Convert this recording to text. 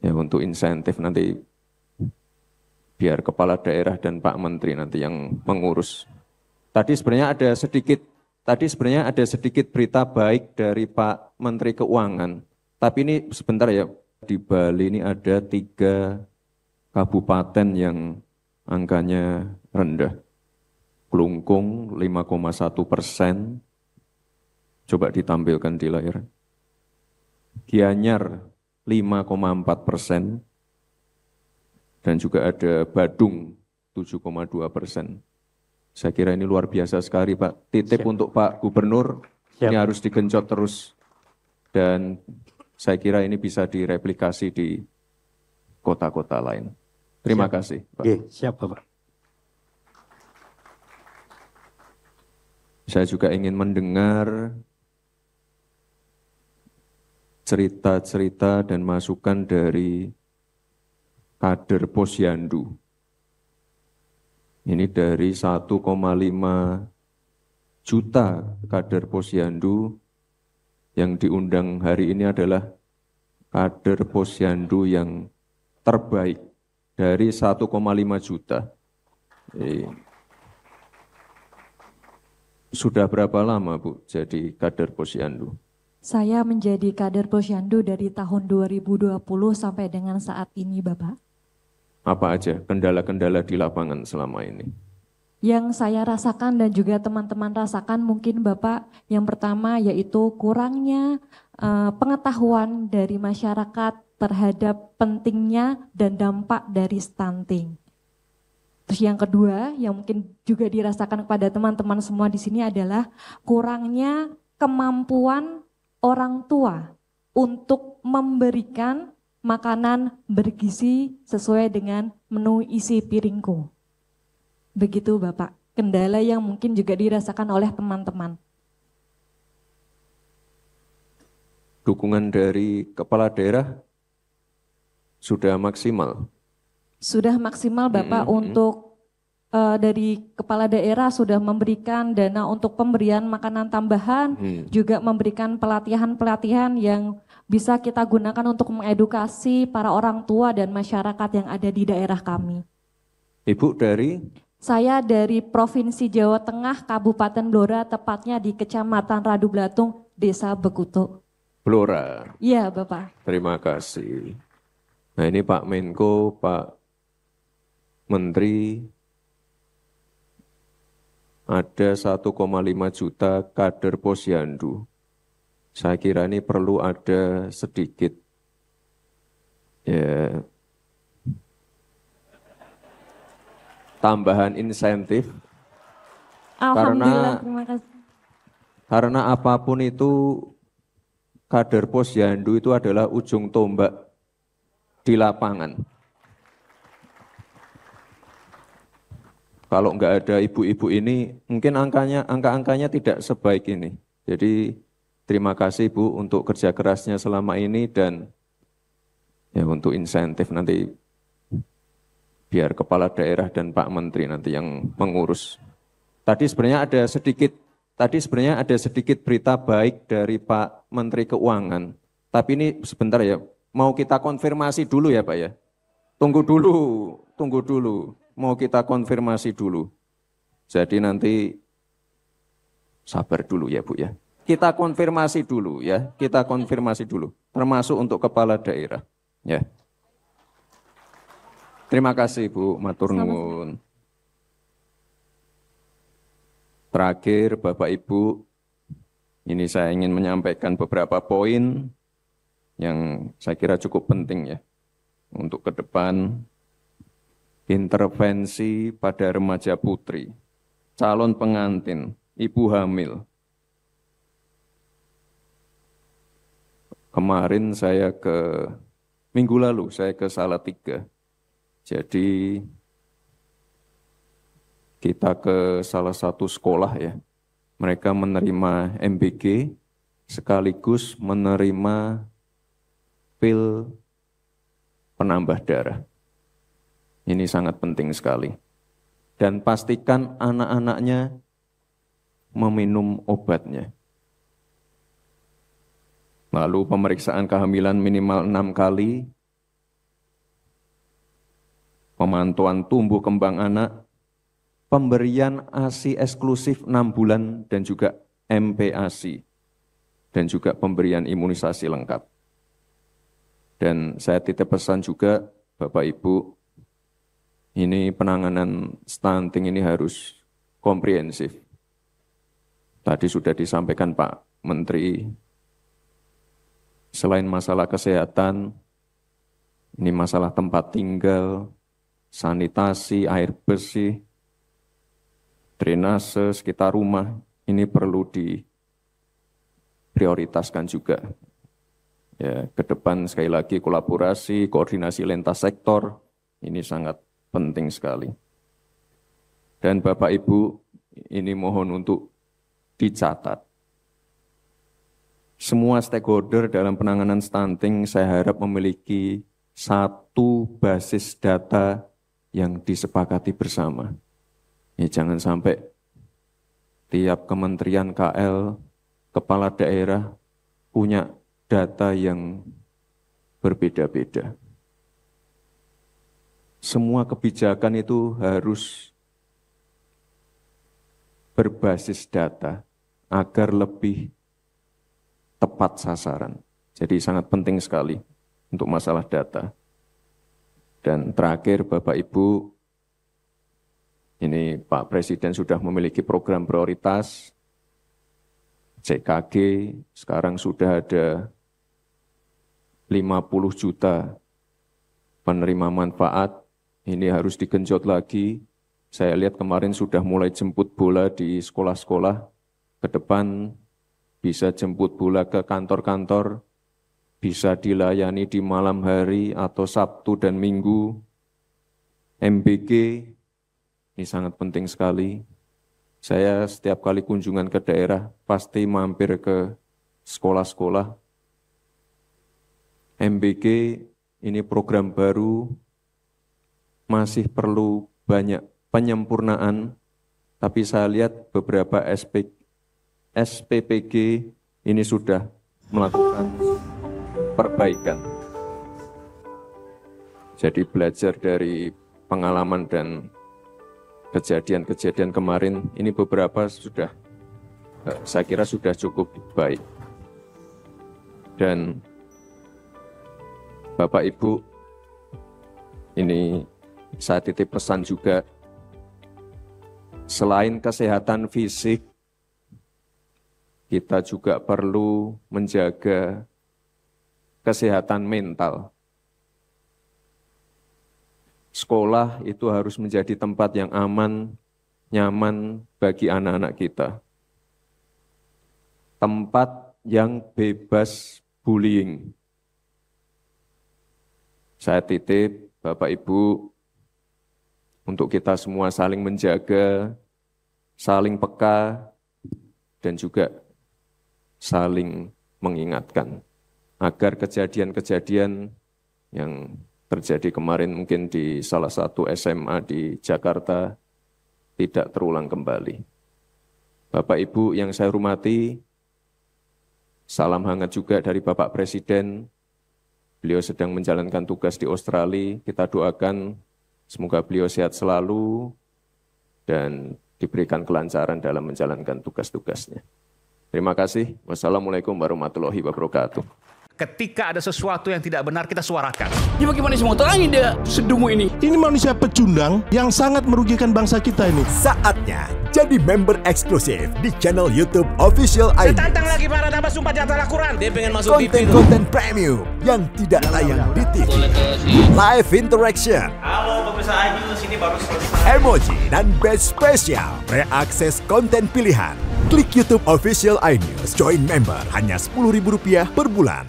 Ya untuk insentif nanti biar kepala daerah dan Pak Menteri nanti yang mengurus. Tadi sebenarnya ada sedikit berita baik dari Pak Menteri Keuangan. Tapi ini sebentar ya, di Bali ini ada 3 kabupaten yang angkanya rendah. Kelungkung 5,1%, coba ditampilkan di layar. Gianyar 5,4%, dan juga ada Badung 7,2%. Saya kira ini luar biasa sekali Pak. Titip Siap. untuk Pak Gubernur, ini Siap. harus digenjot terus. Dan saya kira ini bisa direplikasi di kota-kota lain. Terima Siap. kasih Pak. Oke, siap Bapak. Saya juga ingin mendengar cerita-cerita dan masukan dari kader Posyandu. Ini dari 1,5 juta kader Posyandu yang diundang hari ini adalah kader Posyandu yang terbaik dari 1,5 juta. Sudah berapa lama Bu jadi kader Posyandu? Saya menjadi kader Posyandu dari tahun 2020 sampai dengan saat ini, Bapak. Apa aja kendala-kendala di lapangan selama ini? Yang saya rasakan dan juga teman-teman rasakan mungkin Bapak, yang pertama yaitu kurangnya pengetahuan dari masyarakat terhadap pentingnya dan dampak dari stunting. Terus yang kedua yang mungkin juga dirasakan kepada teman-teman semua di sini adalah kurangnya kemampuan orang tua untuk memberikan makanan bergizi sesuai dengan menu isi piringku. Begitu Bapak, kendala yang mungkin juga dirasakan oleh teman-teman. Dukungan dari kepala daerah sudah maksimal? Sudah maksimal Bapak untuk dari kepala daerah sudah memberikan dana untuk pemberian makanan tambahan, juga memberikan pelatihan-pelatihan yang bisa kita gunakan untuk mengedukasi para orang tua dan masyarakat yang ada di daerah kami. Ibu dari? Saya dari Provinsi Jawa Tengah, Kabupaten Blora, tepatnya di Kecamatan Radu Blatung, Desa Bekutu. Blora. Iya Bapak. Terima kasih. Nah ini Pak Menko, Pak Menteri, ada 1,5 juta kader Posyandu. Saya kira ini perlu ada sedikit ya, tambahan insentif. Alhamdulillah, terima kasih. Karena apapun itu kader Posyandu itu adalah ujung tombak di lapangan. Kalau nggak ada ibu-ibu ini, mungkin angka-angkanya tidak sebaik ini. Jadi terima kasih Bu untuk kerja kerasnya selama ini dan ya untuk insentif nanti biar kepala daerah dan Pak Menteri nanti yang mengurus. Tadi sebenarnya ada sedikit berita baik dari Pak Menteri Keuangan. Tapi ini sebentar ya, mau kita konfirmasi dulu ya Pak ya. Tunggu dulu. Mau kita konfirmasi dulu. Jadi nanti sabar dulu ya Bu ya. Kita konfirmasi dulu ya, termasuk untuk kepala daerah. Ya. Terima kasih Bu, matur nuwun. Terakhir Bapak Ibu, ini saya ingin menyampaikan beberapa poin yang saya kira cukup penting ya untuk ke depan. Intervensi pada remaja putri, calon pengantin, ibu hamil. Kemarin minggu lalu saya ke Salatiga. Jadi kita ke salah satu sekolah ya. Mereka menerima MBG sekaligus menerima pil penambah darah. Ini sangat penting sekali. Dan pastikan anak-anaknya meminum obatnya. Lalu pemeriksaan kehamilan minimal 6 kali, pemantauan tumbuh kembang anak, pemberian ASI eksklusif 6 bulan dan juga MPASI, dan juga pemberian imunisasi lengkap. Dan saya titip pesan juga, Bapak Ibu, ini penanganan stunting ini harus komprehensif. Tadi sudah disampaikan Pak Menteri, selain masalah kesehatan, ini masalah tempat tinggal, sanitasi, air bersih, drainase sekitar rumah, ini perlu diprioritaskan juga. Ya, ke depan sekali lagi kolaborasi, koordinasi lintas sektor, ini sangat penting sekali. Dan Bapak Ibu, ini mohon untuk dicatat. Semua stakeholder dalam penanganan stunting saya harap memiliki satu basis data yang disepakati bersama. Ya, jangan sampai tiap kementerian KL, kepala daerah punya data yang berbeda-beda. Semua kebijakan itu harus berbasis data agar lebih tepat sasaran. Jadi sangat penting sekali untuk masalah data. Dan terakhir Bapak Ibu, ini Pak Presiden sudah memiliki program prioritas, CKG, sekarang sudah ada 50 juta penerima manfaat, ini harus digenjot lagi. Saya lihat kemarin sudah mulai jemput bola di sekolah-sekolah, ke depan bisa jemput bola ke kantor-kantor, bisa dilayani di malam hari atau Sabtu dan Minggu. MBG, ini sangat penting sekali. Saya setiap kali kunjungan ke daerah, pasti mampir ke sekolah-sekolah. MBG ini program baru, masih perlu banyak penyempurnaan, tapi saya lihat beberapa SPPG ini sudah melakukan perbaikan. Jadi belajar dari pengalaman dan kejadian-kejadian kemarin, ini beberapa sudah, saya kira sudah cukup baik. Dan Bapak Ibu, ini saya titip pesan juga, selain kesehatan fisik, kita juga perlu menjaga kesehatan mental. Sekolah itu harus menjadi tempat yang aman, nyaman bagi anak-anak kita. Tempat yang bebas bullying. Saya titip Bapak Ibu, untuk kita semua saling menjaga, saling peka, dan juga saling mengingatkan. Agar kejadian-kejadian yang terjadi kemarin mungkin di salah satu SMA di Jakarta tidak terulang kembali. Bapak Ibu yang saya hormati, salam hangat juga dari Bapak Presiden. Beliau sedang menjalankan tugas di Australia, kita doakan semoga beliau sehat selalu dan diberikan kelancaran dalam menjalankan tugas-tugasnya. Terima kasih. Wassalamualaikum warahmatullahi wabarakatuh. Ketika ada sesuatu yang tidak benar, kita suarakan. Ya bagaimana semua terangin dia sedungu ini? Ini manusia pecundang yang sangat merugikan bangsa kita ini. Saatnya jadi member eksklusif di channel YouTube Official iNews. Tantang lagi para tambah sumpah di atas Al-Quran. Dia pengen masuk TV. Konten premium yang tidak tayang di TV. Live interaction. Halo pemirsa iNews, ini baru selesai. Emoji dan badge spesial. Reakses konten pilihan. Klik YouTube Official iNews. Join member hanya Rp10.000 per bulan.